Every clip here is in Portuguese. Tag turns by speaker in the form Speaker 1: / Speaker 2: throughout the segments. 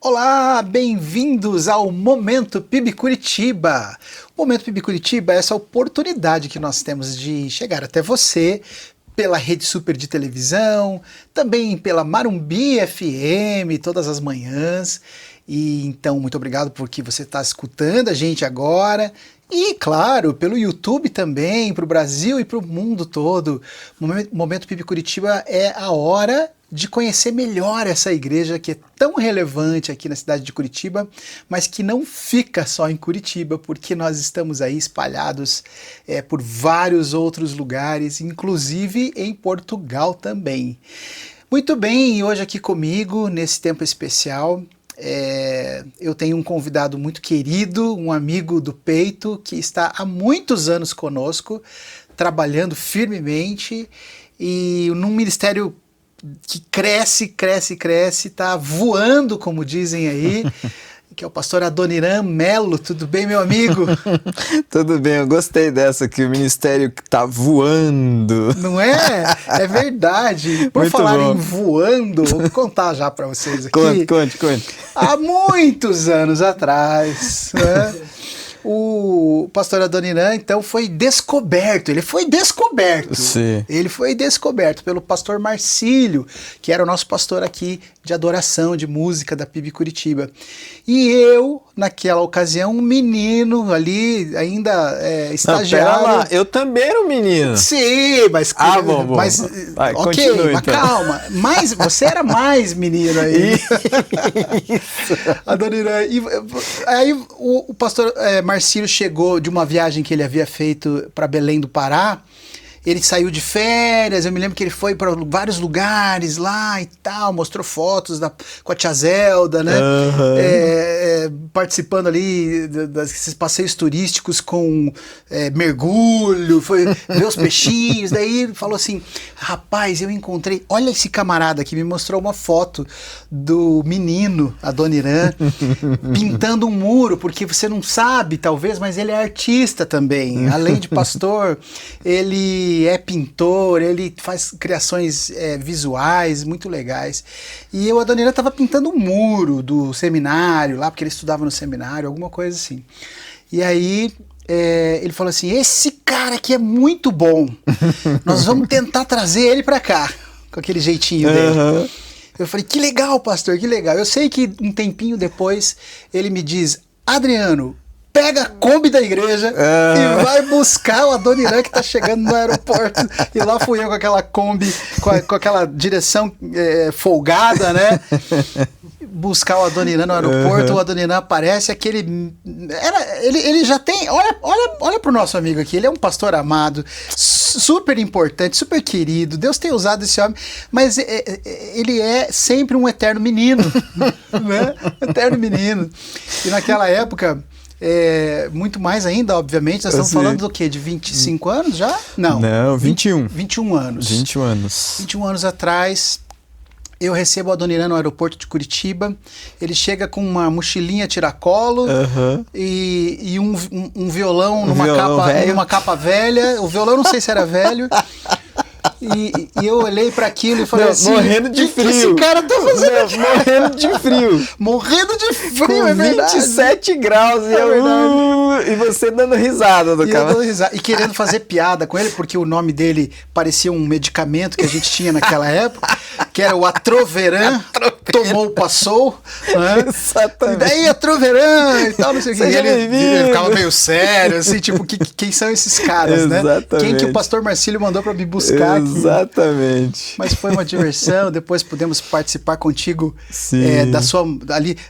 Speaker 1: Olá, bem-vindos ao Momento PIB Curitiba. O Momento PIB Curitiba é essa oportunidade que nós temos de chegar até você pela Rede Super de televisão, também pela Marumbi FM, todas as manhãs. E então, muito obrigado porque você está escutando a gente agora. E, claro, pelo YouTube também, para o Brasil e para o mundo todo. O Momento PIB Curitiba é a hora de conhecer melhor essa igreja que é tão relevante aqui na cidade de Curitiba, mas que não fica só em Curitiba, porque nós estamos aí espalhados por vários outros lugares, inclusive em Portugal também. Muito bem, e hoje aqui comigo, nesse tempo especial, eu tenho um convidado muito querido, um amigo do peito, que está há muitos anos conosco, trabalhando firmemente e num ministério que cresce, tá voando, como dizem aí, que é o pastor Adoniran Melo. Tudo bem, meu amigo?
Speaker 2: Tudo bem, eu gostei dessa, que o ministério tá voando.
Speaker 1: Não é? É verdade. Por
Speaker 2: Muito
Speaker 1: falar
Speaker 2: bom.
Speaker 1: em voando, vou contar já para vocês aqui.
Speaker 2: Conte.
Speaker 1: Há muitos anos atrás, né? O pastor Adoniran, então, foi descoberto. Ele foi descoberto.
Speaker 2: Sim.
Speaker 1: Ele foi descoberto pelo pastor Marcílio, que era o nosso pastor aqui de adoração, de música da PIB Curitiba. E eu, naquela ocasião, um menino ali, ainda estagiário.
Speaker 2: Não, pera lá, eu também era um menino.
Speaker 1: Sim, mas...
Speaker 2: Bom.
Speaker 1: Mas,
Speaker 2: Vai,
Speaker 1: ok,
Speaker 2: continua,
Speaker 1: mas
Speaker 2: então.
Speaker 1: calma. Mas você era mais menino aí. Adoniran. Aí o pastor Marcílio chegou de uma viagem que ele havia feito para Belém do Pará. Ele saiu de férias, eu me lembro que ele foi para vários lugares lá e tal, mostrou fotos com a tia Zelda, né? Participando ali desses passeios turísticos com mergulho, foi ver os peixinhos. Daí ele falou assim: rapaz, eu encontrei, olha esse camarada aqui, me mostrou uma foto do menino Adoniran pintando um muro, porque você não sabe, talvez, mas ele é artista também. Além de pastor, ele é pintor, ele faz criações visuais muito legais. E o Adoniran estava pintando um muro do seminário lá, porque ele estudava no seminário, alguma coisa assim. E aí ele falou assim: esse cara aqui é muito bom, nós vamos tentar trazer ele para cá, com aquele jeitinho dele. Eu falei: que legal, pastor, que legal. Eu sei que um tempinho depois ele me diz: Adriano, pega a Kombi da igreja e vai buscar o Adoniran que tá chegando no aeroporto. E lá fui eu com aquela Kombi, com aquela direção folgada, né? Buscar o Adoniran no aeroporto. O Adoniran aparece, ele já tem, olha pro nosso amigo aqui, ele é um pastor amado, super importante, super querido. Deus tem usado esse homem, mas ele é sempre um eterno menino, né? Eterno menino. E naquela época, muito mais ainda, obviamente. Nós estamos falando do quê? De 25 anos já?
Speaker 2: Não, 21.
Speaker 1: 21 anos.
Speaker 2: 21 anos.
Speaker 1: 21 anos atrás, eu recebo o Adoniran no aeroporto de Curitiba. Ele chega com uma mochilinha tiracolo e um violão numa capa velha. O violão não sei se era velho. E eu olhei para aquilo e falei assim:
Speaker 2: morrendo de frio.
Speaker 1: Esse cara tá fazendo aqui?
Speaker 2: Morrendo de frio.
Speaker 1: Morrendo de frio,
Speaker 2: com
Speaker 1: é verdade.
Speaker 2: 27 graus e você dando risada do cara.
Speaker 1: E querendo fazer piada com ele, porque o nome dele parecia um medicamento que a gente tinha naquela época, que era o Atroveran. Tomou, passou. Né?
Speaker 2: Exatamente.
Speaker 1: E daí Atroveran e tal, não sei o que. Ele ficava meio sério, assim, tipo, quem são esses caras, né? Quem que o pastor Marcílio mandou para me buscar aqui?
Speaker 2: Exatamente.
Speaker 1: Mas foi uma diversão. Depois pudemos participar contigo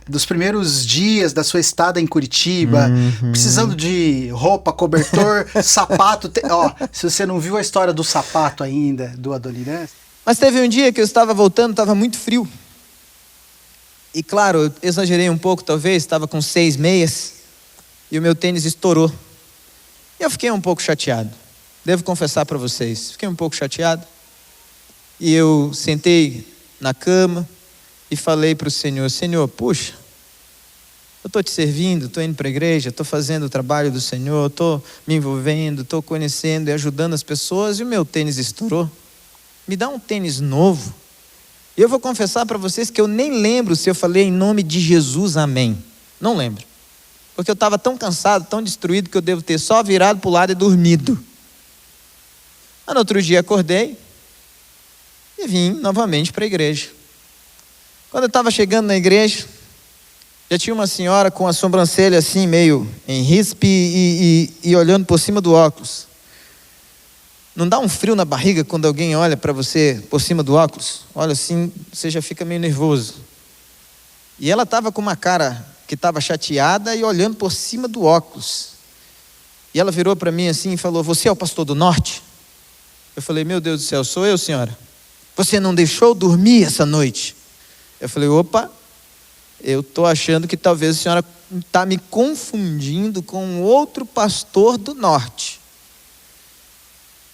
Speaker 1: dos primeiros dias da sua estada em Curitiba, precisando de roupa, cobertor, sapato. Se você não viu a história do sapato ainda, do Adoniran.
Speaker 3: Mas teve um dia que eu estava voltando, estava muito frio. E claro, eu exagerei um pouco, talvez, estava com 6 meias e o meu tênis estourou. E eu fiquei um pouco chateado. Devo confessar para vocês, fiquei um pouco chateado. E eu sentei na cama e falei para o Senhor: Senhor, puxa, eu estou te servindo, estou indo para a igreja, estou fazendo o trabalho do Senhor, estou me envolvendo, estou conhecendo e ajudando as pessoas e o meu tênis estourou. Me dá um tênis novo. E eu vou confessar para vocês que eu nem lembro se eu falei em nome de Jesus, amém. Não lembro. Porque eu estava tão cansado, tão destruído, que eu devo ter só virado para o lado e dormido. Mas no outro dia acordei e vim novamente para a igreja. Quando eu estava chegando na igreja, já tinha uma senhora com a sobrancelha assim, meio em rispe e olhando por cima do óculos. Não dá um frio na barriga quando alguém olha para você por cima do óculos? Olha assim, você já fica meio nervoso. E ela estava com uma cara que estava chateada e olhando por cima do óculos. E ela virou para mim assim e falou: você é o pastor do norte? Eu falei: meu Deus do céu, sou eu, senhora. Você não deixou dormir essa noite? Eu falei: opa, eu estou achando que talvez a senhora está me confundindo com outro pastor do norte.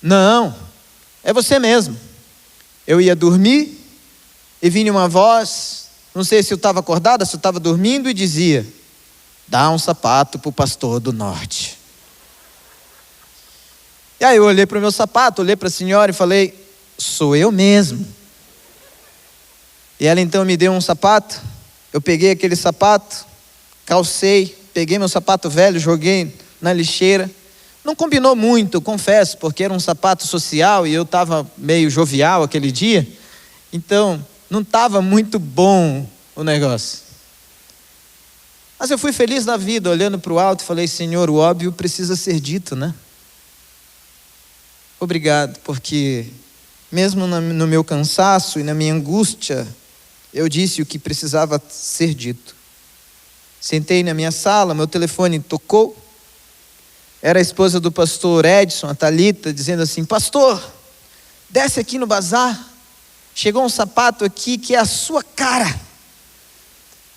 Speaker 3: Não, é você mesmo. Eu ia dormir e vinha uma voz, não sei se eu estava acordada, se eu estava dormindo, e dizia: dá um sapato para o pastor do norte. E aí eu olhei para o meu sapato, olhei para a senhora e falei: sou eu mesmo. E ela então me deu um sapato. Eu peguei aquele sapato, calcei, peguei meu sapato velho, joguei na lixeira. Não combinou muito, confesso, porque era um sapato social e eu estava meio jovial aquele dia. Então, não estava muito bom o negócio. Mas eu fui feliz na vida, olhando para o alto e falei: Senhor, o óbvio precisa ser dito, né? Obrigado, porque mesmo no meu cansaço e na minha angústia, eu disse o que precisava ser dito. Sentei na minha sala, meu telefone tocou. Era a esposa do pastor Edson, a Thalita, dizendo assim: pastor, desce aqui no bazar, chegou um sapato aqui que é a sua cara.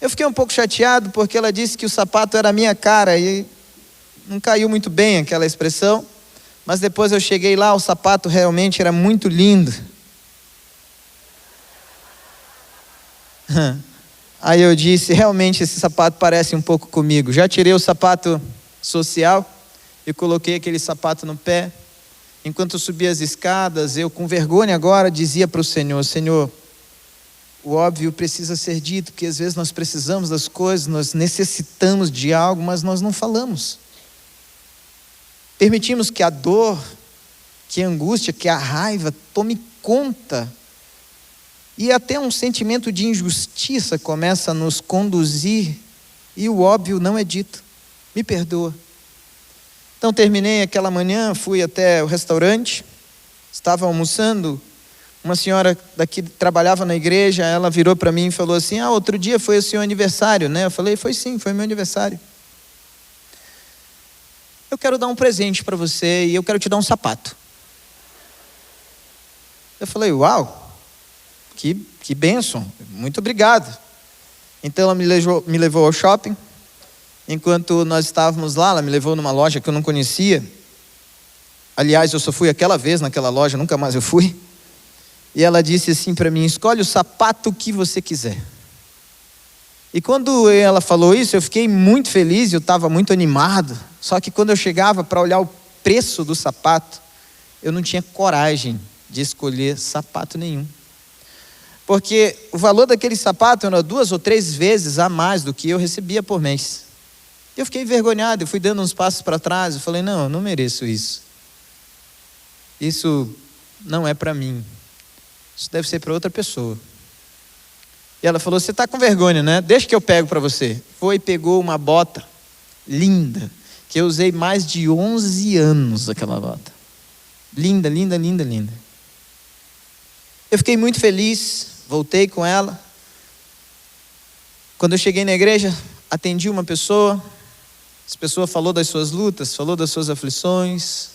Speaker 3: Eu fiquei um pouco chateado porque ela disse que o sapato era a minha cara e não caiu muito bem aquela expressão, mas depois eu cheguei lá, o sapato realmente era muito lindo. Aí eu disse: realmente esse sapato parece um pouco comigo. Já tirei o sapato social e coloquei aquele sapato no pé. Enquanto eu subia as escadas, eu com vergonha agora dizia para o Senhor: Senhor, o óbvio precisa ser dito, porque às vezes nós precisamos das coisas, nós necessitamos de algo, mas nós não falamos. Permitimos que a dor, que a angústia, que a raiva tome conta. E até um sentimento de injustiça começa a nos conduzir e o óbvio não é dito. Me perdoa. Então terminei aquela manhã, fui até o restaurante, estava almoçando, uma senhora daqui trabalhava na igreja, ela virou para mim e falou assim: outro dia foi o seu aniversário, né? Eu falei: foi sim, foi meu aniversário. Eu quero dar um presente para você e eu quero te dar um sapato. Eu falei: uau, que bênção, muito obrigado. Então ela me levou ao shopping. Enquanto nós estávamos lá, ela me levou numa loja que eu não conhecia. Aliás, eu só fui aquela vez naquela loja, nunca mais eu fui. E ela disse assim para mim: escolhe o sapato que você quiser. E quando ela falou isso, eu fiquei muito feliz, eu estava muito animado. Só que quando eu chegava para olhar o preço do sapato, eu não tinha coragem de escolher sapato nenhum. Porque o valor daquele sapato era 2 ou 3 vezes a mais do que eu recebia por mês. Eu fiquei envergonhado, eu fui dando uns passos para trás, eu falei: não, eu não mereço isso. Isso não é para mim. Isso deve ser para outra pessoa. E ela falou: você está com vergonha, né? Deixa que eu pego para você. Foi e pegou uma bota linda, que eu usei mais de 11 anos aquela bota. Linda, linda, linda, linda. Eu fiquei muito feliz, voltei com ela. Quando eu cheguei na igreja, atendi uma pessoa. Essa pessoa falou das suas lutas, falou das suas aflições.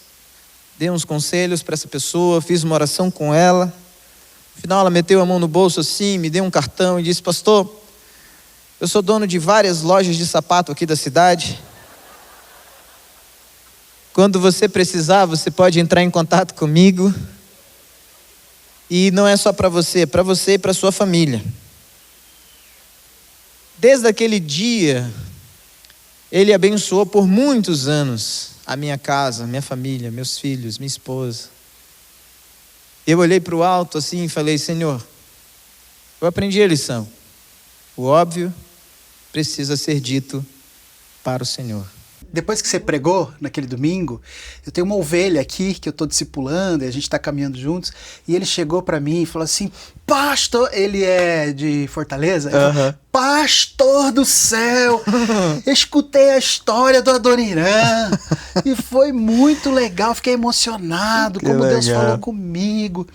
Speaker 3: Dei uns conselhos para essa pessoa, fiz uma oração com ela. No final ela meteu a mão no bolso assim, me deu um cartão e disse: pastor, eu sou dono de várias lojas de sapato aqui da cidade. Quando você precisar, você pode entrar em contato comigo. E não é só para você, é para você e para sua família. Desde aquele dia, Ele abençoou por muitos anos a minha casa, minha família, meus filhos, minha esposa. Eu olhei para o alto assim e falei: Senhor, Eu aprendi a lição. O óbvio precisa ser dito para o Senhor.
Speaker 1: Depois que você pregou naquele domingo, eu tenho uma ovelha aqui que eu estou discipulando e a gente está caminhando juntos. E ele chegou para mim e falou assim: pastor, ele é de Fortaleza? Falou, pastor do céu, escutei a história do Adoniran e foi muito legal, fiquei emocionado, como Deus falou comigo.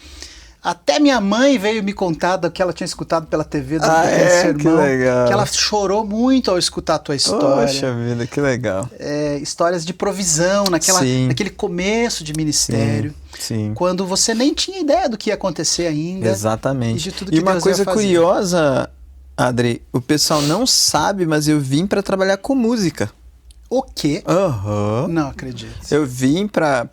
Speaker 1: Até minha mãe veio me contar do que ela tinha escutado pela TV do sermão,
Speaker 2: que legal.
Speaker 1: que ela chorou muito ao escutar a tua história.
Speaker 2: Poxa vida, que legal.
Speaker 1: Histórias de provisão, naquele começo de ministério,
Speaker 2: sim.
Speaker 1: Quando você nem tinha ideia do que ia acontecer ainda.
Speaker 2: Exatamente.
Speaker 1: E de tudo que
Speaker 2: uma
Speaker 1: Deus
Speaker 2: coisa
Speaker 1: ia fazer.
Speaker 2: curiosa, Adri, o pessoal não sabe, mas eu vim para trabalhar com música.
Speaker 1: O quê? Não acredito.
Speaker 2: Eu vim para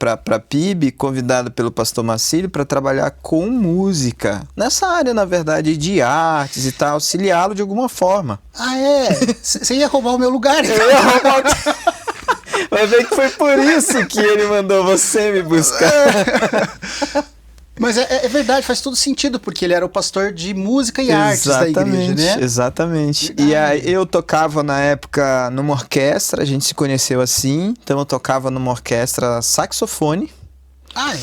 Speaker 2: PIB, convidado pelo pastor Marcílio, para trabalhar com música. Nessa área, na verdade, de artes e tal, auxiliá-lo de alguma forma.
Speaker 1: Ah, é? Você ia roubar o meu lugar, então.
Speaker 2: Eu ia roubar o... Vai ver que foi por isso que ele mandou você me buscar.
Speaker 1: Mas é verdade, faz todo sentido, porque ele era o pastor de música e artes da igreja, né?
Speaker 2: Exatamente.
Speaker 1: Verdade.
Speaker 2: E aí eu tocava na época numa orquestra, a gente se conheceu assim, então eu tocava numa orquestra saxofone.
Speaker 1: Ah, é?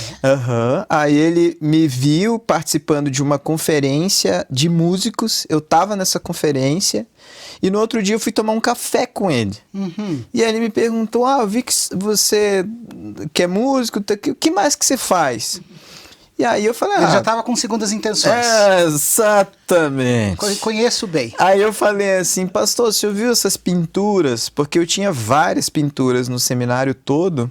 Speaker 2: Aí ele me viu participando de uma conferência de músicos, eu tava nessa conferência, e no outro dia eu fui tomar um café com ele. E aí ele me perguntou, eu vi que você que é músico, o que mais que você faz? E aí eu falei,
Speaker 1: Ele já estava com segundas intenções.
Speaker 2: Exatamente.
Speaker 1: Conheço bem.
Speaker 2: Aí eu falei assim, pastor, você viu essas pinturas? Porque eu tinha várias pinturas no seminário todo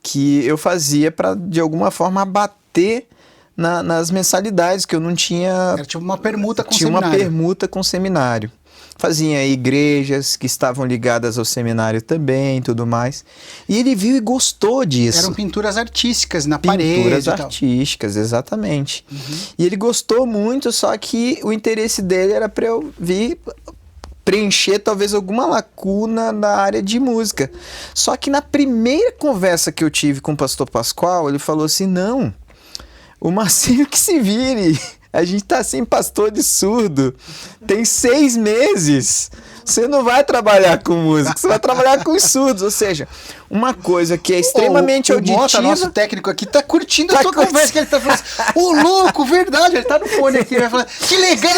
Speaker 2: que eu fazia para, de alguma forma, abater nas mensalidades, que eu não tinha...
Speaker 1: Era tipo uma permuta com o
Speaker 2: seminário.
Speaker 1: seminário.
Speaker 2: Tinha uma permuta com o seminário. Fazia igrejas que estavam ligadas ao seminário também e tudo mais. E ele viu e gostou disso.
Speaker 1: Eram pinturas artísticas na parede.
Speaker 2: Pinturas artísticas, exatamente. E ele gostou muito, só que o interesse dele era para eu vir preencher talvez alguma lacuna na área de música. Só que na primeira conversa que eu tive com o pastor Pascoal, ele falou assim, não, o Marcílio que se vire... A gente tá sem pastor de surdo. Tem 6 meses. Você não vai trabalhar com música, você vai trabalhar com os surdos. Ou seja, uma coisa que é extremamente auditiva... O
Speaker 1: Mota, nosso técnico aqui, tá curtindo a tua conversa, que ele tá falando assim, louco, verdade, ele tá no fone aqui, vai falar, que legal!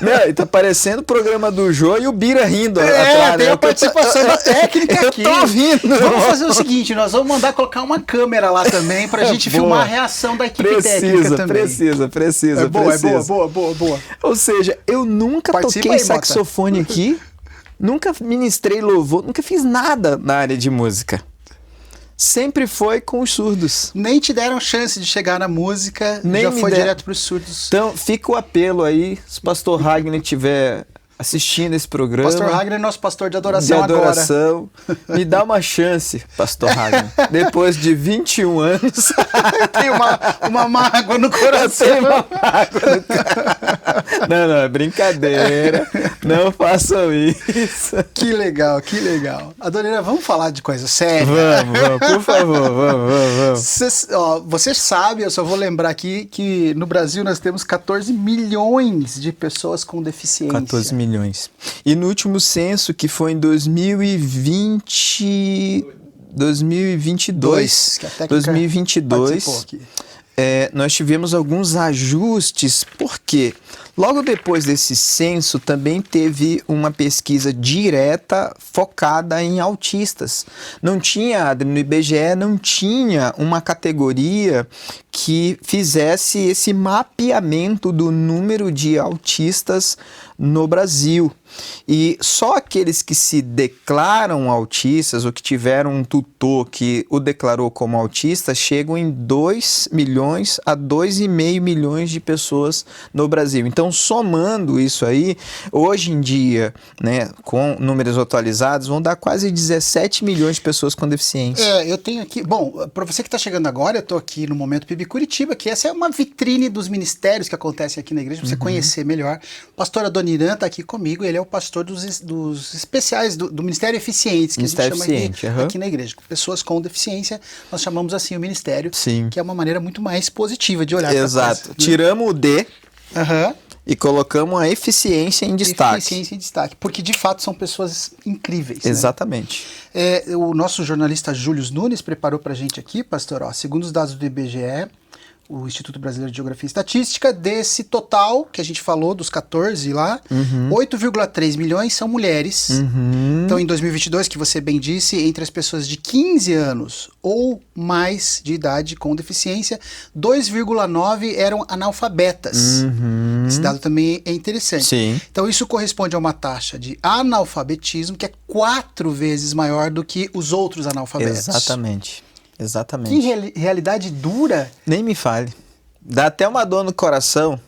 Speaker 2: Não, ele tá parecendo o programa do Jô e o Bira rindo
Speaker 1: atrás. Tem a participação da técnica aqui.
Speaker 2: Eu tô ouvindo.
Speaker 1: Vamos fazer o seguinte, nós vamos mandar colocar uma câmera lá também pra gente filmar a reação da equipe técnica também.
Speaker 2: Precisa.
Speaker 1: Boa.
Speaker 2: Ou seja, eu nunca toquei saxofone aqui, nunca ministrei louvor, nunca fiz nada na área de música. Sempre foi com os surdos.
Speaker 1: Nem te deram chance de chegar na música,
Speaker 2: nem
Speaker 1: já foi direto para os surdos.
Speaker 2: Então, fica o apelo aí, se o pastor Ragnar estiver assistindo esse programa.
Speaker 1: Pastor Ragnar é nosso pastor de adoração agora.
Speaker 2: Me dá uma chance, pastor Ragnar. Depois de 21 anos.
Speaker 1: Eu tenho uma mágoa no coração.
Speaker 2: Não, é brincadeira. Não façam isso.
Speaker 1: Que legal. Adoniran, vamos falar de coisa séria?
Speaker 2: Vamos, por favor, vamos.
Speaker 1: Você sabe, eu só vou lembrar aqui que no Brasil nós temos 14 milhões de pessoas com deficiência.
Speaker 2: 14 milhões. E no último censo, que foi em 2022,
Speaker 1: que a técnica participou aqui.
Speaker 2: Nós tivemos alguns ajustes, porque logo depois desse censo também teve uma pesquisa direta focada em autistas. Não tinha, no IBGE, não tinha uma categoria que fizesse esse mapeamento do número de autistas no Brasil. E só aqueles que se declaram autistas ou que tiveram um tutor que o declarou como autista chegam em 2 milhões a 2,5 milhões de pessoas no Brasil. Então, somando isso aí, hoje em dia, né, com números atualizados, vão dar quase 17 milhões de pessoas com deficiência.
Speaker 1: Eu tenho aqui... Bom, para você que está chegando agora, eu estou aqui no Momento PIB Curitiba, que essa é uma vitrine dos ministérios que acontecem aqui na igreja, para você conhecer melhor. O pastor Adoniran está aqui comigo, ele é o pastor dos especiais do Ministério Eficientes, que
Speaker 2: Ministério
Speaker 1: a gente chama aqui na igreja. Pessoas com deficiência, nós chamamos assim o ministério, que é uma maneira muito mais positiva de olhar para a coisa.
Speaker 2: Exato. Tiramos o D E colocamos a eficiência em destaque.
Speaker 1: Eficiência em destaque, porque de fato são pessoas incríveis.
Speaker 2: Exatamente.
Speaker 1: Né? O nosso jornalista Júlio Nunes preparou para a gente aqui, pastor, segundo os dados do IBGE, o Instituto Brasileiro de Geografia e Estatística, desse total que a gente falou, dos 14 lá, 8,3 milhões são mulheres. Então, em 2022, que você bem disse, entre as pessoas de 15 anos ou mais de idade com deficiência, 2,9 eram analfabetas. Esse dado também é interessante.
Speaker 2: Sim.
Speaker 1: Então, isso corresponde a uma taxa de analfabetismo que é 4 vezes maior do que os outros analfabetos.
Speaker 2: Exatamente. Exatamente.
Speaker 1: Que realidade dura.
Speaker 2: Nem me fale. Dá até uma dor no coração,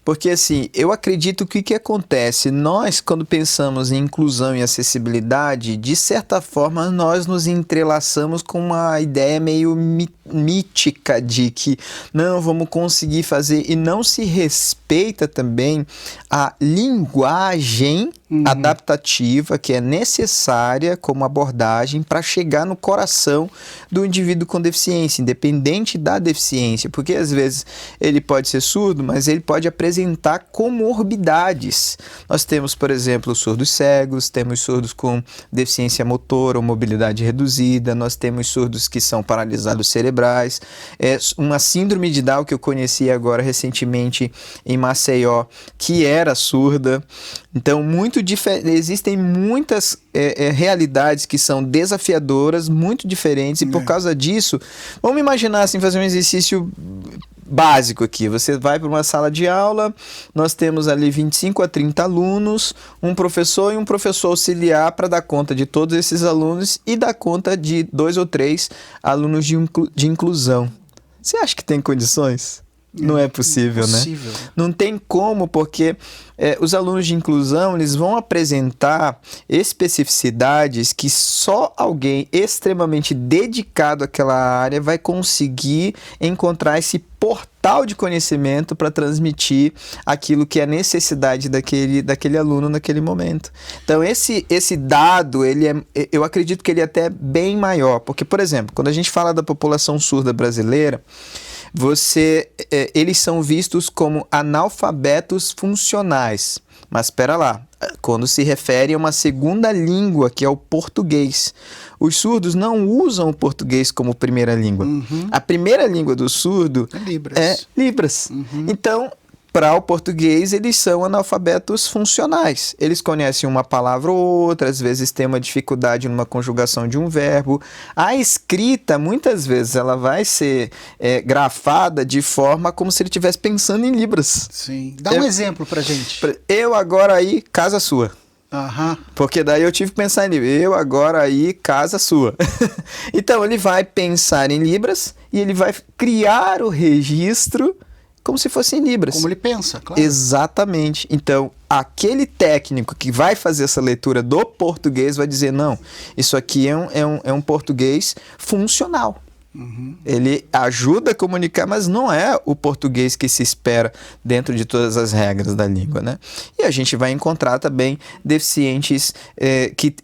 Speaker 2: porque assim, eu acredito que o que acontece, nós quando pensamos em inclusão e acessibilidade, de certa forma nós nos entrelaçamos com uma ideia meio mítica de que não vamos conseguir fazer, e não se respeita também a linguagem adaptativa que é necessária como abordagem para chegar no coração do indivíduo com deficiência, independente da deficiência, porque às vezes ele pode ser surdo, mas ele pode apresentar comorbidades. Nós temos, por exemplo, surdos cegos, temos surdos com deficiência motora ou mobilidade reduzida, nós temos surdos que são paralisados cerebrais, uma síndrome de Down que eu conheci agora recentemente em Maceió, que era surda. Então, existem muitas realidades que são desafiadoras, muito diferentes, e por causa disso, vamos imaginar assim, fazer um exercício básico aqui. Você vai para uma sala de aula, nós temos ali 25 a 30 alunos, um professor e um professor auxiliar para dar conta de todos esses alunos e dar conta de 2 ou 3 alunos de inclusão. Você acha que tem condições? Não é possível, né? Não tem como, porque os alunos de inclusão, eles vão apresentar especificidades que só alguém extremamente dedicado àquela área vai conseguir encontrar esse portal de conhecimento para transmitir aquilo que é a necessidade daquele aluno naquele momento. Então, esse dado, eu acredito que ele é até bem maior, porque, por exemplo, quando a gente fala da população surda brasileira, eles são vistos como analfabetos funcionais. Mas espera lá, quando se refere a uma segunda língua, que é o português. Os surdos não usam o português como primeira língua. A primeira língua do surdo é Libras. Então, para o português, eles são analfabetos funcionais. Eles conhecem uma palavra ou outra, às vezes tem uma dificuldade numa conjugação de um verbo. A escrita, muitas vezes, ela vai ser grafada de forma como se ele estivesse pensando em Libras.
Speaker 1: Sim. Dá um exemplo pra gente.
Speaker 2: Eu agora aí, casa sua. Porque daí eu tive que pensar em Libras. Eu agora aí, casa sua. Então, ele vai pensar em Libras e ele vai criar o registro como se fosse em Libras.
Speaker 1: Como ele pensa, claro.
Speaker 2: Exatamente. Então, aquele técnico que vai fazer essa leitura do português vai dizer, não, isso aqui é um português funcional. Ele ajuda a comunicar, mas não é o português que se espera dentro de todas as regras da língua, né? E a gente vai encontrar também deficientes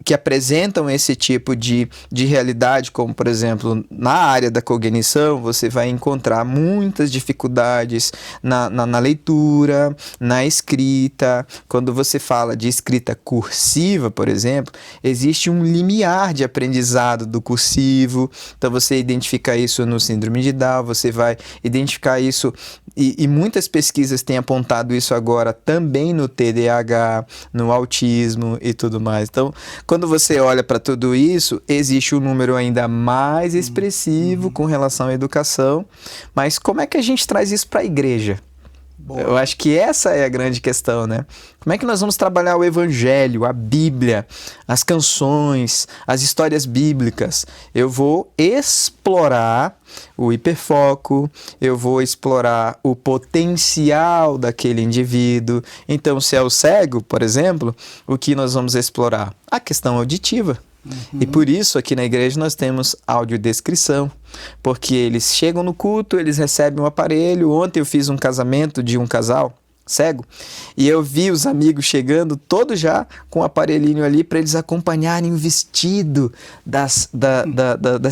Speaker 2: que apresentam esse tipo de realidade, como, por exemplo, na área da cognição, você vai encontrar muitas dificuldades na leitura, na escrita. Quando você fala de escrita cursiva, por exemplo, existe um limiar de aprendizado do cursivo, então você identifica isso no síndrome de Down, você vai identificar isso, e muitas pesquisas têm apontado isso agora também no TDAH, no autismo e tudo mais. Então, quando você olha para tudo isso, existe um número ainda mais expressivo com relação à educação, mas como é que a gente traz isso para a igreja? Boa. Eu acho que essa é a grande questão, né? Como é que nós vamos trabalhar o evangelho, a Bíblia, as canções, as histórias bíblicas? Eu vou explorar o hiperfoco, eu vou explorar o potencial daquele indivíduo. Então, se é o cego, por exemplo, o que nós vamos explorar? A questão auditiva. E por isso aqui na igreja nós temos audiodescrição, porque eles chegam no culto, eles recebem um aparelho. Ontem eu fiz um casamento de um casal cego, e eu vi os amigos chegando, todos já com o aparelhinho ali para eles acompanharem o vestido das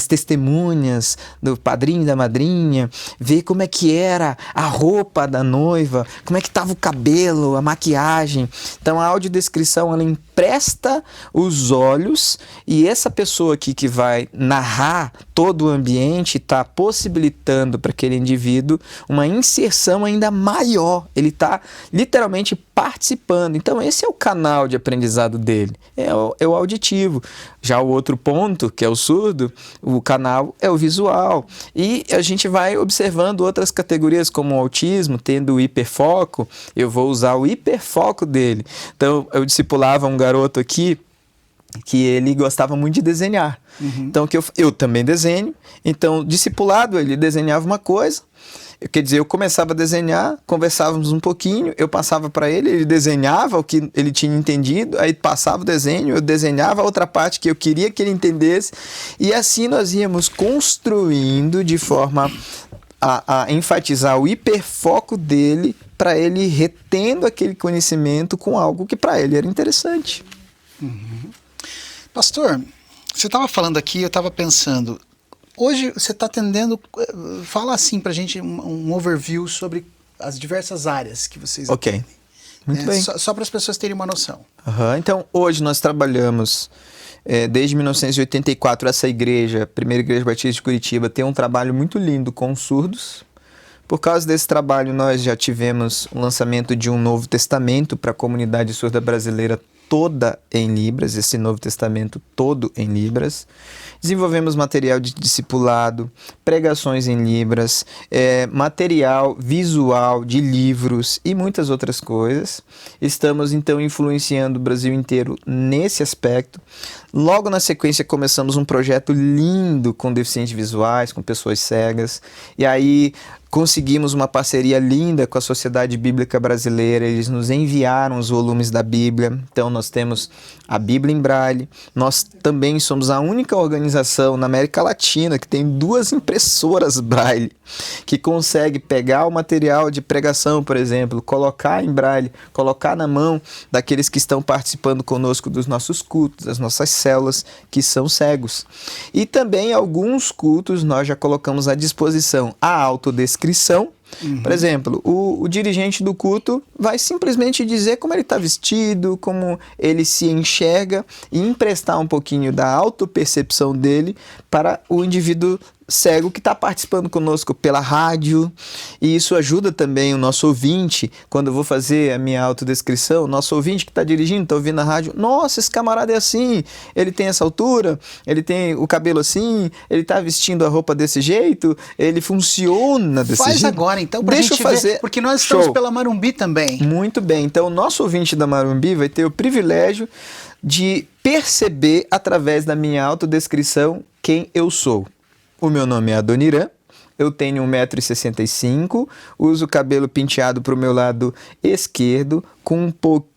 Speaker 2: testemunhas, do padrinho e da madrinha, ver como é que era a roupa da noiva, como é que estava o cabelo, a maquiagem. Então a audiodescrição, ela empresta os olhos, e essa pessoa aqui que vai narrar todo o ambiente está possibilitando para aquele indivíduo uma inserção ainda maior. Ele está literalmente participando. Então esse é o canal de aprendizado dele, é o auditivo. Já o outro ponto, que é o surdo, o canal é o visual. E a gente vai observando outras categorias, como o autismo, tendo o hiperfoco. Eu vou usar o hiperfoco dele. Então eu discipulava um garoto aqui que ele gostava muito de desenhar. Então que eu também desenho. Então, discipulado, ele desenhava uma coisa. Quer dizer, eu começava a desenhar, conversávamos um pouquinho, eu passava para ele, ele desenhava o que ele tinha entendido, aí passava o desenho, eu desenhava a outra parte que eu queria que ele entendesse, e assim nós íamos construindo de forma a enfatizar o hiperfoco dele, para ele retendo aquele conhecimento com algo que para ele era interessante.
Speaker 1: Pastor, você estava falando aqui, eu estava pensando, hoje você está atendendo, fala assim para a gente um overview sobre as diversas áreas que vocês
Speaker 2: atendem. Muito bem.
Speaker 1: Só para as pessoas terem uma noção.
Speaker 2: Então, hoje nós trabalhamos, desde 1984, essa igreja, Primeira Igreja Batista de Curitiba, tem um trabalho muito lindo com surdos. Por causa desse trabalho, nós já tivemos o lançamento de um Novo Testamento para a comunidade surda brasileira toda em Libras, esse Novo Testamento todo em Libras. Desenvolvemos material de discipulado, pregações em Libras, material visual de livros e muitas outras coisas. Estamos então influenciando o Brasil inteiro nesse aspecto. Logo na sequência começamos um projeto lindo com deficientes visuais, com pessoas cegas, e aí conseguimos uma parceria linda com a Sociedade Bíblica Brasileira. Eles nos enviaram os volumes da Bíblia. Então nós temos a Bíblia em Braille. Nós também somos a única organização na América Latina que tem 2 impressoras Braille, que consegue pegar o material de pregação, por exemplo, colocar em Braille, colocar na mão daqueles que estão participando conosco dos nossos cultos, das nossas células, que são cegos. E também alguns cultos nós já colocamos à disposição a autodescrição. Por exemplo, o dirigente do culto vai simplesmente dizer como ele está vestido, como ele se enxerga, e emprestar um pouquinho da autopercepção dele para o indivíduo cego que está participando conosco pela rádio. E isso ajuda também o nosso ouvinte. Quando eu vou fazer a minha autodescrição, o nosso ouvinte que está dirigindo, está ouvindo a rádio, nossa, esse camarada é assim, ele tem essa altura, ele tem o cabelo assim, ele está vestindo a roupa desse jeito, ele funciona desse jeito.
Speaker 1: Faz agora então, pra
Speaker 2: Deixa
Speaker 1: gente
Speaker 2: eu fazer.
Speaker 1: ver, porque nós estamos
Speaker 2: Show.
Speaker 1: pela Marumbi também.
Speaker 2: Muito bem, então o nosso ouvinte da Marumbi vai ter o privilégio de perceber através da minha autodescrição quem eu sou. O meu nome é Adoniran, eu tenho 1,65 m, uso cabelo penteado para o meu lado esquerdo, com um pouquinho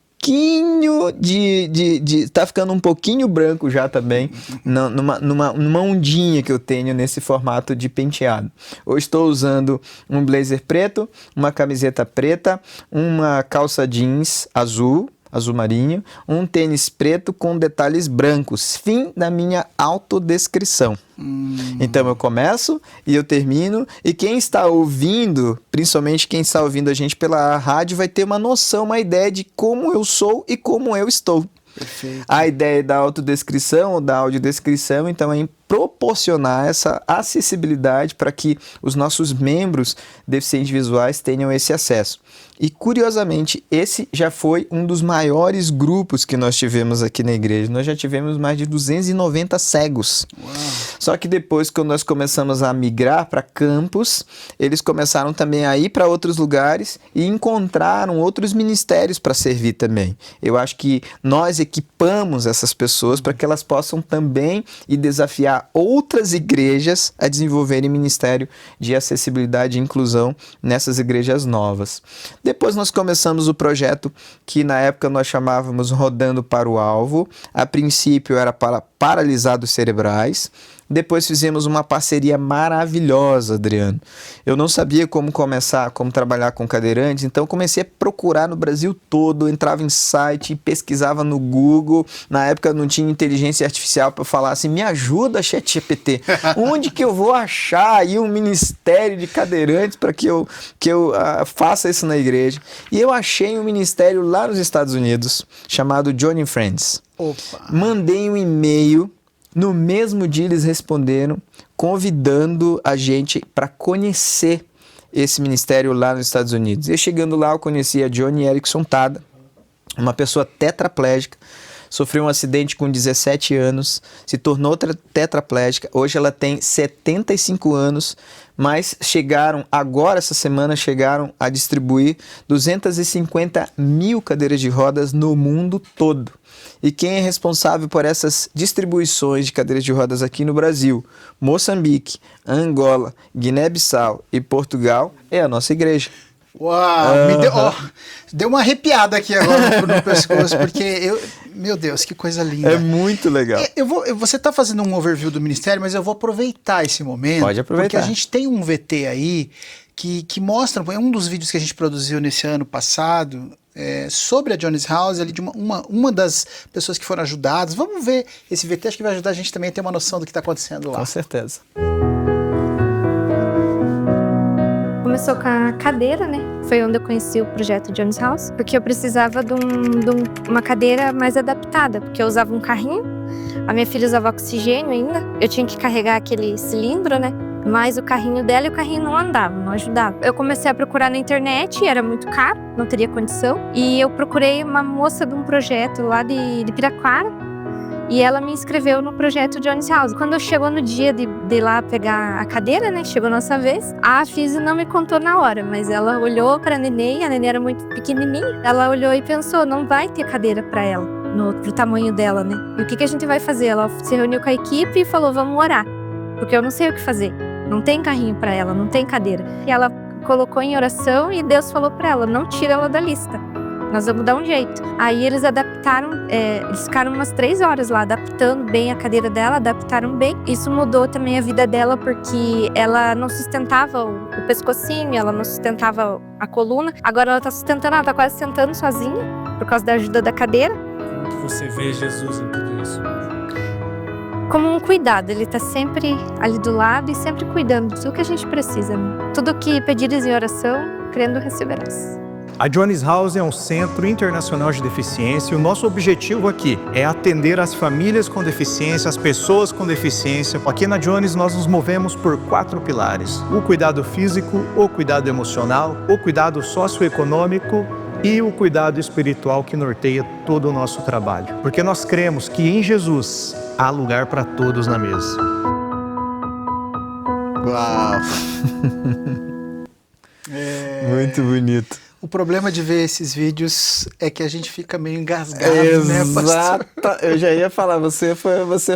Speaker 2: tá ficando um pouquinho branco já também, numa ondinha que eu tenho nesse formato de penteado. Eu estou usando um blazer preto, uma camiseta preta, uma calça jeans azul marinho, um tênis preto com detalhes brancos. Fim da minha autodescrição. Então eu começo e eu termino, e quem está ouvindo, principalmente quem está ouvindo a gente pela rádio, vai ter uma noção, uma ideia de como eu sou e como eu estou.
Speaker 1: Perfeito.
Speaker 2: A ideia da autodescrição ou da audiodescrição, então, é proporcionar essa acessibilidade para que os nossos membros deficientes visuais tenham esse acesso. E, curiosamente, esse já foi um dos maiores grupos que nós tivemos aqui na igreja. Nós já tivemos mais de 290 cegos.
Speaker 1: Uau.
Speaker 2: Só que depois, quando nós começamos a migrar para campus, eles começaram também a ir para outros lugares e encontraram outros ministérios para servir também. Eu acho que nós equipamos essas pessoas para que elas possam também ir desafiar outras igrejas a desenvolverem ministério de acessibilidade e inclusão nessas igrejas novas. Depois nós começamos o projeto que na época nós chamávamos Rodando para o Alvo. A princípio era para paralisados cerebrais. Depois fizemos uma parceria maravilhosa, Adriano. Eu não sabia como começar, como trabalhar com cadeirantes, então comecei a procurar no Brasil todo, entrava em site, pesquisava no Google. Na época não tinha inteligência artificial para falar assim, me ajuda, ChatGPT. Onde que eu vou achar aí um ministério de cadeirantes para que eu faça isso na igreja? E eu achei um ministério lá nos Estados Unidos, chamado Johnny Friends.
Speaker 1: Opa.
Speaker 2: Mandei um e-mail, no mesmo dia eles responderam, convidando a gente para conhecer esse ministério lá nos Estados Unidos. E chegando lá, eu conheci a Johnny Erickson Tada, uma pessoa tetraplégica, sofreu um acidente com 17 anos, se tornou tetraplégica, hoje ela tem 75 anos, mas agora essa semana chegaram a distribuir 250 mil cadeiras de rodas no mundo todo. E quem é responsável por essas distribuições de cadeiras de rodas aqui no Brasil, Moçambique, Angola, Guiné-Bissau e Portugal é a nossa igreja.
Speaker 1: Uau, deu uma arrepiada aqui agora no pescoço, porque meu Deus, que coisa linda.
Speaker 2: É muito legal.
Speaker 1: Você está fazendo um overview do ministério, mas eu vou aproveitar esse momento.
Speaker 2: Pode aproveitar.
Speaker 1: Porque a gente tem um VT aí que mostra, é um dos vídeos que a gente produziu nesse ano passado, sobre a Johnny's House, ali de uma das pessoas que foram ajudadas. Vamos ver esse VT, acho que vai ajudar a gente também a ter uma noção do que está acontecendo lá.
Speaker 2: Com certeza.
Speaker 4: Começou com a cadeira, né? Foi onde eu conheci o projeto Johnny's House, porque eu precisava de uma cadeira mais adaptada, porque eu usava um carrinho, a minha filha usava oxigênio ainda, eu tinha que carregar aquele cilindro, né? Mas o carrinho dela e o carrinho não andava, não ajudava. Eu comecei a procurar na internet, era muito caro, não teria condição, e eu procurei uma moça de um projeto lá de Piraquara, e ela me inscreveu no projeto Johnny's House. Quando chegou no dia de ir lá pegar a cadeira, né, chegou a nossa vez, a Fisi não me contou na hora, mas ela olhou para a neném era muito pequenininha, ela olhou e pensou, não vai ter cadeira para ela, pro tamanho dela, né? E o que a gente vai fazer? Ela se reuniu com a equipe e falou, vamos orar, porque eu não sei o que fazer. Não tem carrinho para ela, não tem cadeira. E ela colocou em oração e Deus falou para ela, não tira ela da lista. Nós vamos dar um jeito. Aí eles adaptaram, eles ficaram umas 3 horas lá, adaptando bem a cadeira dela, adaptaram bem. Isso mudou também a vida dela, porque ela não sustentava o pescocinho, ela não sustentava a coluna. Agora ela tá sustentando, ela tá quase sentando sozinha, por causa da ajuda da cadeira.
Speaker 5: Como que você vê Jesus em tudo isso?
Speaker 4: Como um cuidado, ele tá sempre ali do lado e sempre cuidando de tudo que a gente precisa. Né? Tudo que pedires em oração, crendo receberás.
Speaker 5: A Johnny's House é um centro internacional de deficiência e o nosso objetivo aqui é atender as famílias com deficiência, as pessoas com deficiência. Aqui na Johnny's nós nos movemos por 4 pilares: o cuidado físico, o cuidado emocional, o cuidado socioeconômico e o cuidado espiritual que norteia todo o nosso trabalho. Porque nós cremos que em Jesus há lugar para todos na mesa.
Speaker 2: Uau! Muito bonito.
Speaker 1: O problema de ver esses vídeos é que a gente fica meio engasgado, né, pastor?
Speaker 2: Eu já ia falar, você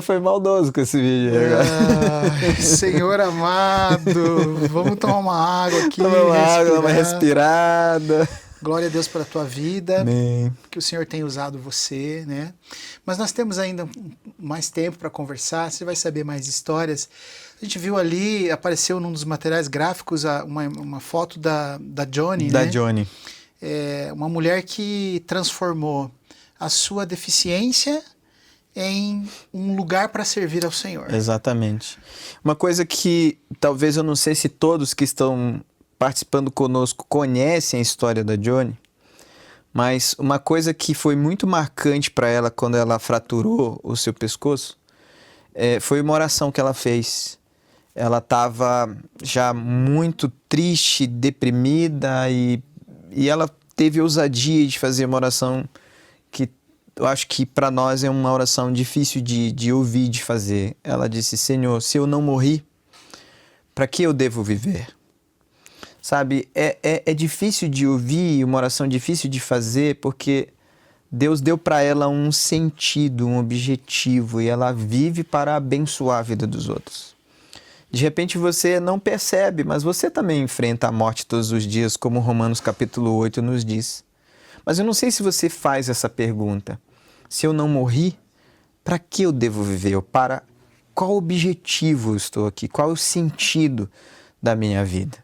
Speaker 2: foi maldoso com esse vídeo.
Speaker 1: Senhor amado, vamos tomar uma água aqui.
Speaker 2: Tomar uma água, uma respirada.
Speaker 1: Glória a Deus pela tua vida,
Speaker 2: Amém.
Speaker 1: Que o Senhor tenha usado você, né? Mas nós temos ainda mais tempo para conversar, você vai saber mais histórias. A gente viu ali, apareceu num dos materiais gráficos uma foto da Johnny,
Speaker 2: Da
Speaker 1: né?
Speaker 2: Johnny.
Speaker 1: Uma mulher que transformou a sua deficiência em um lugar para servir ao Senhor.
Speaker 2: Exatamente. Uma coisa que talvez eu não sei se todos que estão participando conosco conhecem a história da Johnny, mas uma coisa que foi muito marcante para ela quando ela fraturou o seu pescoço foi uma oração que ela fez. Ela estava já muito triste, deprimida e ela teve a ousadia de fazer uma oração que eu acho que para nós é uma oração difícil de ouvir, de fazer. Ela disse, Senhor, se eu não morri, para que eu devo viver? Sabe, é difícil de ouvir, uma oração difícil de fazer, porque Deus deu para ela um sentido, um objetivo, e ela vive para abençoar a vida dos outros. De repente você não percebe, mas você também enfrenta a morte todos os dias, como Romanos capítulo 8 nos diz. Mas eu não sei se você faz essa pergunta. Se eu não morri, para que eu devo viver? Ou para qual objetivo eu estou aqui, qual é o sentido da minha vida.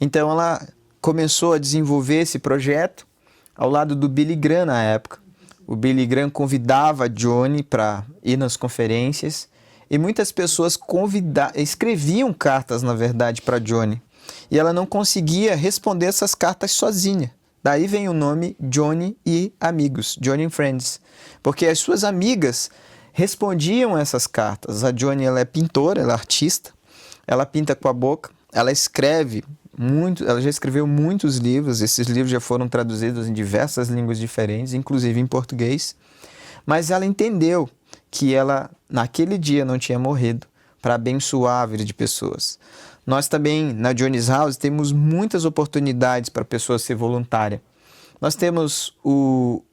Speaker 2: Então ela começou a desenvolver esse projeto ao lado do Billy Graham na época. O Billy Graham convidava a Joni para ir nas conferências e muitas pessoas escreviam cartas, na verdade, para Joni. E ela não conseguia responder essas cartas sozinha. Daí vem o nome Joni e Amigos, Joni and Friends. Porque as suas amigas respondiam essas cartas. A Joni, ela é pintora, ela é artista, ela pinta com a boca, ela escreve muito, ela já escreveu muitos livros, esses livros já foram traduzidos em diversas línguas diferentes, inclusive em português. Mas ela entendeu que ela, naquele dia, não tinha morrido para abençoar a vida de pessoas. Nós também, na Johnny's House, temos muitas oportunidades para a pessoa ser voluntária. Nós temos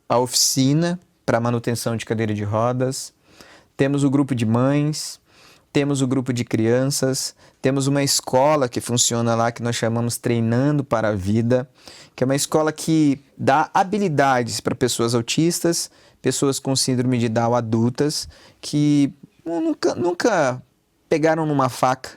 Speaker 2: a oficina para manutenção de cadeira de rodas, temos o grupo de mães, temos o grupo de crianças, temos uma escola que funciona lá que nós chamamos Treinando para a Vida, que é uma escola que dá habilidades para pessoas autistas, pessoas com síndrome de Down adultas, que nunca pegaram numa faca,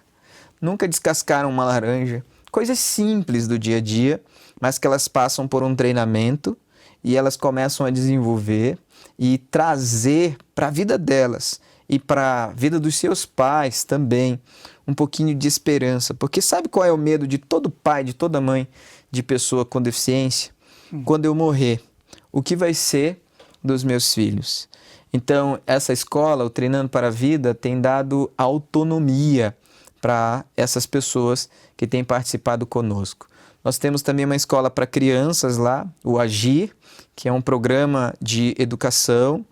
Speaker 2: nunca descascaram uma laranja, coisas simples do dia a dia, mas que elas passam por um treinamento e elas começam a desenvolver e trazer para a vida delas e para a vida dos seus pais também um pouquinho de esperança. Porque sabe qual é o medo de todo pai, de toda mãe de pessoa com deficiência? Quando eu morrer, o que vai ser dos meus filhos? Então, essa escola, o Treinando para a Vida, tem dado autonomia para essas pessoas que têm participado conosco. Nós temos também uma escola para crianças lá, o Agir, que é um programa de educação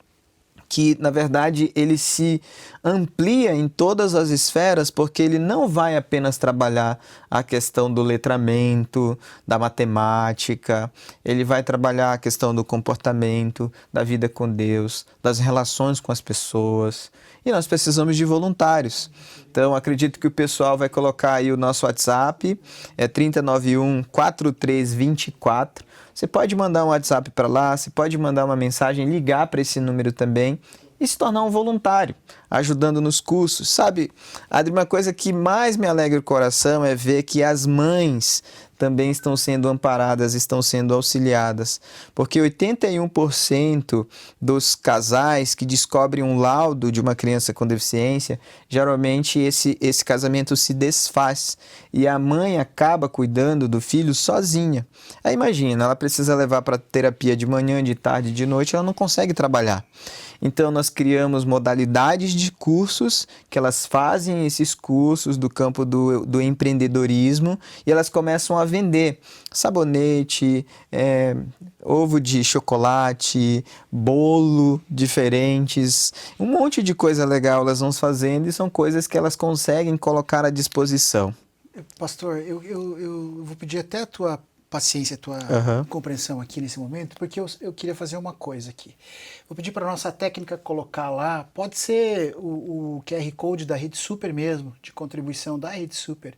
Speaker 2: que, na verdade, ele se amplia em todas as esferas, porque ele não vai apenas trabalhar a questão do letramento, da matemática, ele vai trabalhar a questão do comportamento, da vida com Deus, das relações com as pessoas. E nós precisamos de voluntários. Então, acredito que o pessoal vai colocar aí o nosso WhatsApp, é 3091-4324. Você pode mandar um WhatsApp para lá, você pode mandar uma mensagem, ligar para esse número também e se tornar um voluntário, ajudando nos cursos. Sabe, Adri, uma coisa que mais me alegra o coração é ver que as mães também estão sendo amparadas, estão sendo auxiliadas, porque 81% dos casais que descobrem um laudo de uma criança com deficiência, geralmente esse casamento se desfaz e a mãe acaba cuidando do filho sozinha. Aí imagina, ela precisa levar para terapia de manhã, de tarde, de noite, ela não consegue trabalhar. Então nós criamos modalidades de cursos, que elas fazem esses cursos do campo do empreendedorismo e elas começam a vender sabonete, ovo de chocolate, bolo diferentes, um monte de coisa legal elas vão fazendo e são coisas que elas conseguem colocar à disposição.
Speaker 1: Pastor, eu vou pedir até a tua paciência, a tua compreensão aqui nesse momento, porque eu queria fazer uma coisa aqui. Vou pedir para a nossa técnica colocar lá, pode ser o QR Code da Rede Super mesmo, de contribuição da Rede Super.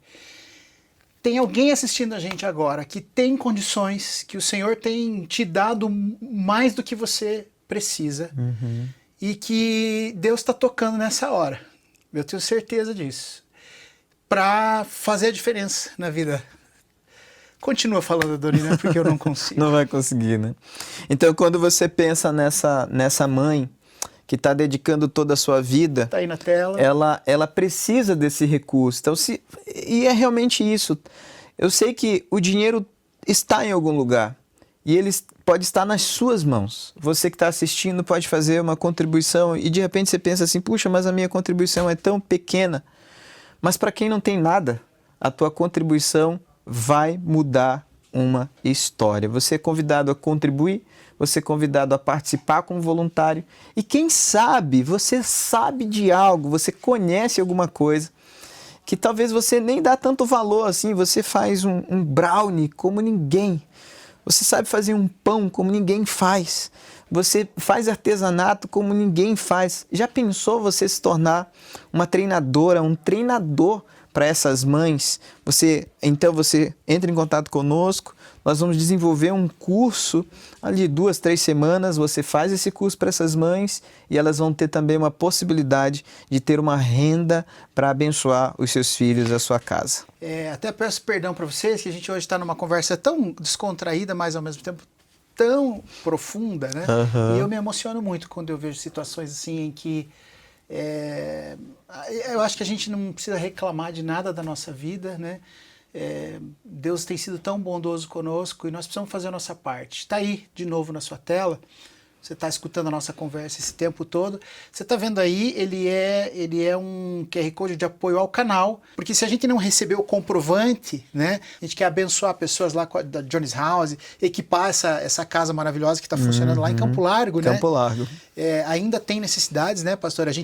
Speaker 1: Tem alguém assistindo a gente agora que tem condições, que o Senhor tem te dado mais do que você precisa e que Deus está tocando nessa hora. Eu tenho certeza disso. Para fazer a diferença na vida. Continua falando, Dorina, porque eu não consigo.
Speaker 2: Não vai conseguir, né? Então, quando você pensa nessa mãe que está dedicando toda a sua vida,
Speaker 1: tá aí na tela.
Speaker 2: Ela precisa desse recurso. Então, e é realmente isso. Eu sei que o dinheiro está em algum lugar e ele pode estar nas suas mãos. Você que está assistindo pode fazer uma contribuição e de repente você pensa assim, puxa, mas a minha contribuição é tão pequena. Mas para quem não tem nada, a tua contribuição vai mudar uma história. Você é convidado a contribuir, você é convidado a participar como voluntário e quem sabe, você sabe de algo, você conhece alguma coisa que talvez você nem dá tanto valor assim, você faz um brownie como ninguém, você sabe fazer um pão como ninguém faz, você faz artesanato como ninguém faz. Já pensou você se tornar uma treinadora, um treinador para essas mães, você entra em contato conosco, nós vamos desenvolver um curso ali 2, 3 semanas, você faz esse curso para essas mães e elas vão ter também uma possibilidade de ter uma renda para abençoar os seus filhos, a sua casa.
Speaker 1: Até peço perdão para vocês que a gente hoje está numa conversa tão descontraída, mas ao mesmo tempo tão profunda, né? E eu me emociono muito quando eu vejo situações assim em que eu acho que a gente não precisa reclamar de nada da nossa vida, né? Deus tem sido tão bondoso conosco e nós precisamos fazer a nossa parte. Está aí de novo na sua tela. Você está escutando a nossa conversa esse tempo todo. Você está vendo aí, ele é um QR Code de apoio ao canal, porque se a gente não receber o comprovante, né, a gente quer abençoar pessoas lá da Johnny's House, equipar essa casa maravilhosa que está funcionando lá em Campo Largo, né?
Speaker 2: Campo Largo.
Speaker 1: Ainda tem necessidades, né, pastor? Acho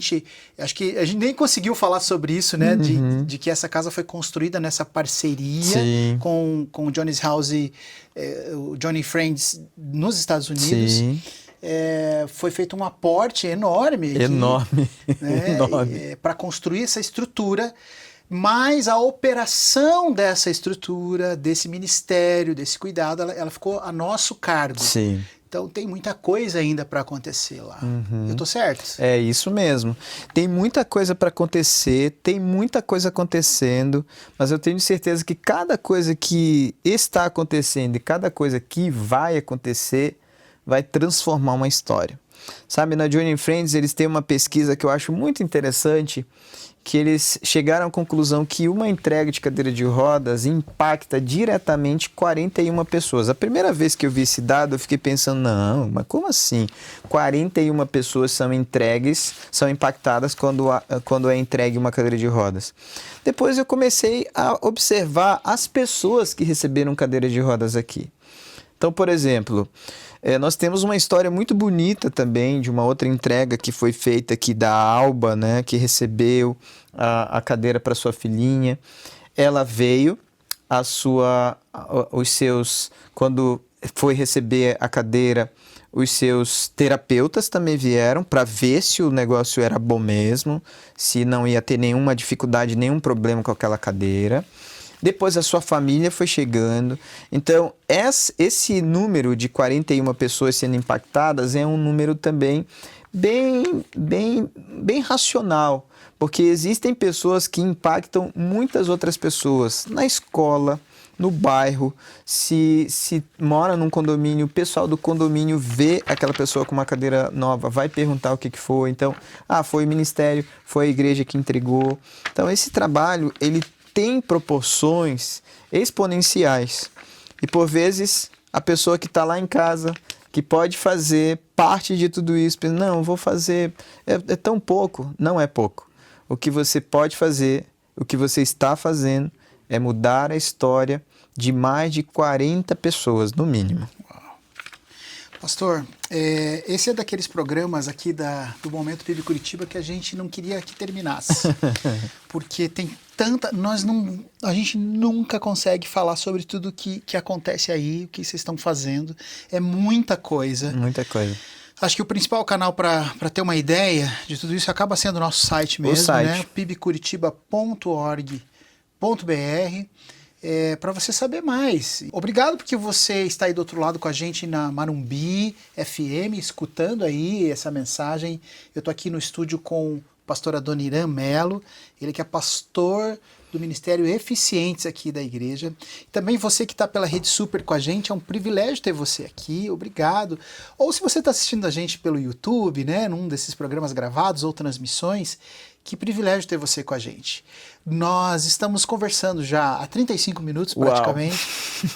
Speaker 1: que a gente nem conseguiu falar sobre isso, né, de que essa casa foi construída nessa parceria com o Johnny's House, o Johnny Friends nos Estados Unidos.
Speaker 2: Sim.
Speaker 1: Foi feito um aporte enorme para construir essa estrutura, mas a operação dessa estrutura, desse ministério, desse cuidado, ela ficou a nosso cargo.
Speaker 2: Sim.
Speaker 1: Então tem muita coisa ainda para acontecer lá. Eu tô certo?
Speaker 2: É isso mesmo. Tem muita coisa para acontecer, tem muita coisa acontecendo, mas eu tenho certeza que cada coisa que está acontecendo e cada coisa que vai acontecer vai transformar uma história. Sabe, na Johnny Friends eles têm uma pesquisa que eu acho muito interessante, que eles chegaram à conclusão que uma entrega de cadeira de rodas impacta diretamente 41 pessoas. A primeira vez que eu vi esse dado, eu fiquei pensando, não, mas como assim? 41 pessoas são impactadas quando é entregue uma cadeira de rodas. Depois eu comecei a observar as pessoas que receberam cadeira de rodas aqui. Então, por exemplo, nós temos uma história muito bonita também de uma outra entrega que foi feita aqui da Alba, né, que recebeu a cadeira para sua filhinha. Ela veio, quando foi receber a cadeira, os seus terapeutas também vieram para ver se o negócio era bom mesmo, se não ia ter nenhuma dificuldade, nenhum problema com aquela cadeira. Depois a sua família foi chegando. Então, esse número de 41 pessoas sendo impactadas é um número também bem racional, porque existem pessoas que impactam muitas outras pessoas na escola, no bairro, se mora num condomínio, o pessoal do condomínio vê aquela pessoa com uma cadeira nova, vai perguntar o que foi. Então, foi o ministério, foi a igreja que entregou. Então, esse trabalho, ele tem proporções exponenciais. E por vezes a pessoa que está lá em casa, que pode fazer parte de tudo isso, pensa, não, vou fazer, é tão pouco. Não é pouco. O que você pode fazer, o que você está fazendo, é mudar a história de mais de 40 pessoas, no mínimo.
Speaker 1: Pastor, esse é daqueles programas aqui do Momento PIB Curitiba que a gente não queria que terminasse. Porque tem a gente nunca consegue falar sobre tudo que acontece aí, o que vocês estão fazendo. É muita coisa.
Speaker 2: Muita coisa.
Speaker 1: Acho que o principal canal para ter uma ideia de tudo isso acaba sendo o nosso site mesmo, né? pibcuritiba.org.br. Para você saber mais. Obrigado porque você está aí do outro lado com a gente na Marumbi FM, escutando aí essa mensagem. Eu estou aqui no estúdio com o pastor Adoniran Melo, ele que é pastor do Ministério Eficientes aqui da igreja. Também você que está pela Rede Super com a gente, é um privilégio ter você aqui, obrigado. Ou se você está assistindo a gente pelo YouTube, né, num desses programas gravados ou transmissões, que privilégio ter você com a gente. Nós estamos conversando já há 35 minutos praticamente.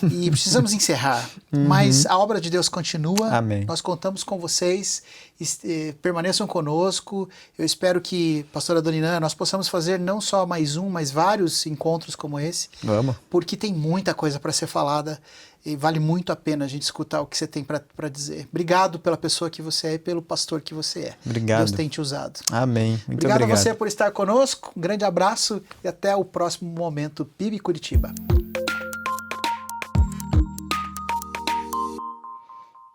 Speaker 1: Uau. E precisamos encerrar. Mas a obra de Deus continua.
Speaker 2: Amém.
Speaker 1: Nós contamos com vocês. Permaneçam conosco. Eu espero que, pastora Adoniran, nós possamos fazer não só mais mas vários encontros como esse.
Speaker 2: Vamos.
Speaker 1: Porque tem muita coisa para ser falada. E vale muito a pena a gente escutar o que você tem para dizer. Obrigado pela pessoa que você é e pelo pastor que você é.
Speaker 2: Obrigado.
Speaker 1: Deus tem te usado.
Speaker 2: Amém. Muito
Speaker 1: obrigado a você por estar conosco. Um grande abraço e até o próximo Momento PIB Curitiba.